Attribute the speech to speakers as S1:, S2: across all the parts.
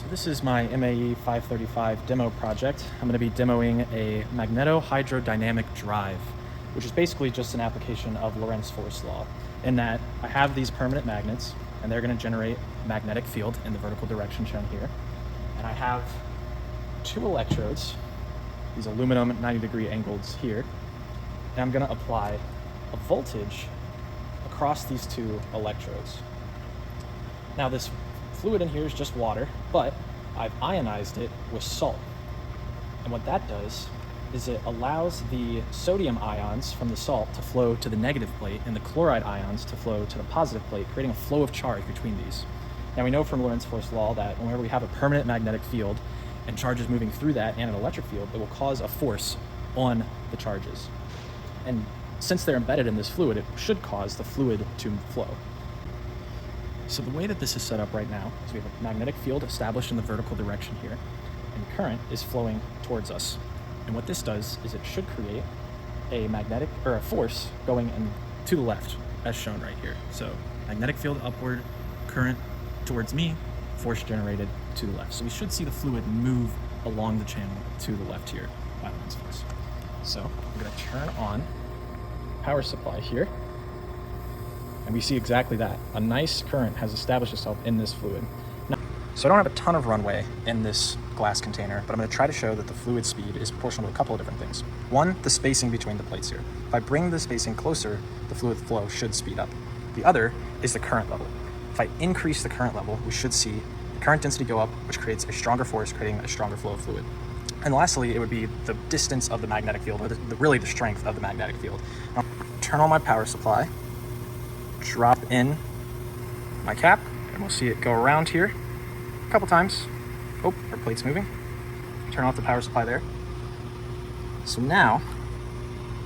S1: So this is my MAE 535 demo project. I'm going to be demoing a Magnetohydrodynamic drive, which is basically just an application of Lorentz Force Law, in that I have these permanent magnets and they're going to generate a magnetic field in the vertical direction shown here. And I have two electrodes, these aluminum 90-degree angles here, and I'm going to apply a voltage across these two electrodes. Now this fluid in here is just water, but I've ionized it with salt. And what that does is it allows the sodium ions from the salt to flow to the negative plate and the chloride ions to flow to the positive plate, creating a flow of charge between these. Now we know from Lorentz Force Law that whenever we have a permanent magnetic field and charges moving through that and an electric field, it will cause a force on the charges. And since they're embedded in this fluid, it should cause the fluid to flow. So the way that this is set up right now is we have a magnetic field established in the vertical direction here, and current is flowing towards us. And what this does is it should create a magnetic or a force going to the left, as shown right here. So magnetic field upward, current towards me, force generated to the left. So we should see the fluid move along the channel to the left here by Lorentz force. So I'm going to turn on power supply here. And we see exactly that. A nice current has established itself in this fluid. Now, so I don't have a ton of runway in this glass container, but I'm going to try to show that the fluid speed is proportional to a couple of different things. One, the spacing between the plates here. If I bring the spacing closer, the fluid flow should speed up. The other is the current level. If I increase the current level, we should see the current density go up, which creates a stronger force, creating a stronger flow of fluid. And lastly, it would be the distance of the magnetic field, or really the strength of the magnetic field. Now, turn on my power supply, drop in my cap, and we'll see it go around here a couple times. Oh, our plate's moving. Turn off the power supply there. So now,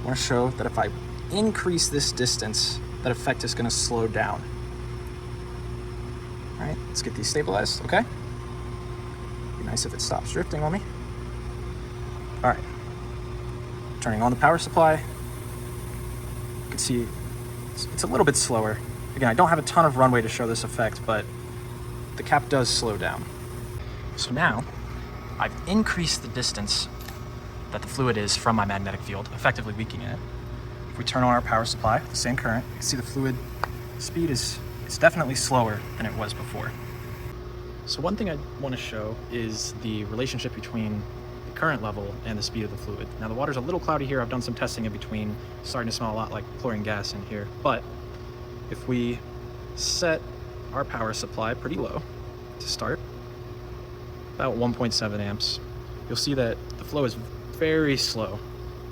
S1: I want to show that if I increase this distance, that effect is going to slow down. All right, let's get these stabilized, okay? Be nice if it stops drifting on me. All right, turning on the power supply. You can see it's a little bit slower. Again, I don't have a ton of runway to show this effect, but the cap does slow down. So now, I've increased the distance that the fluid is from my magnetic field, effectively weakening it. If we turn on our power supply, the same current, you can see the fluid speed is definitely slower than it was before. So one thing I want to show is the relationship between the current level and the speed of the fluid. Now the water's a little cloudy here. I've done some testing in between, starting to smell a lot like chlorine gas in here. But if we set our power supply pretty low to start, about 1.7 amps, you'll see that the flow is very slow,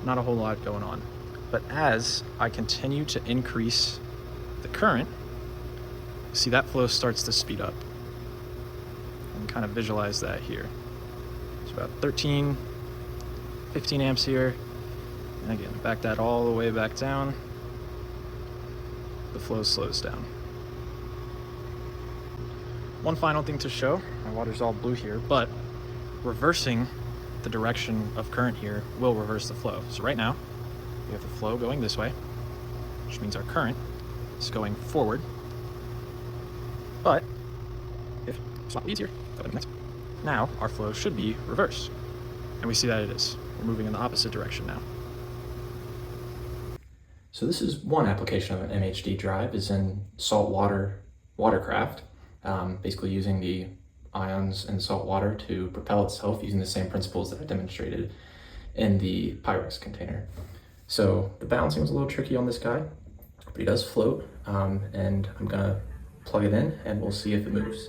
S1: not a whole lot going on. But as I continue to increase the current, you see that flow starts to speed up. And kind of visualize that here. It's about 13, 15 amps here. And again, back that all the way back down. The flow slows down. One final thing to show, my water's all blue here, but reversing the direction of current here will reverse the flow. So right now, we have the flow going this way, which means our current is going forward. But if swap leads here, now our flow should be reversed. And we see that it is. We're moving in the opposite direction now. So this is one application of an MHD drive, is in saltwater watercraft, basically using the ions in salt water to propel itself using the same principles that I demonstrated in the Pyrex container. So the balancing was a little tricky on this guy, but he does float, and I'm gonna plug it in and we'll see if it moves.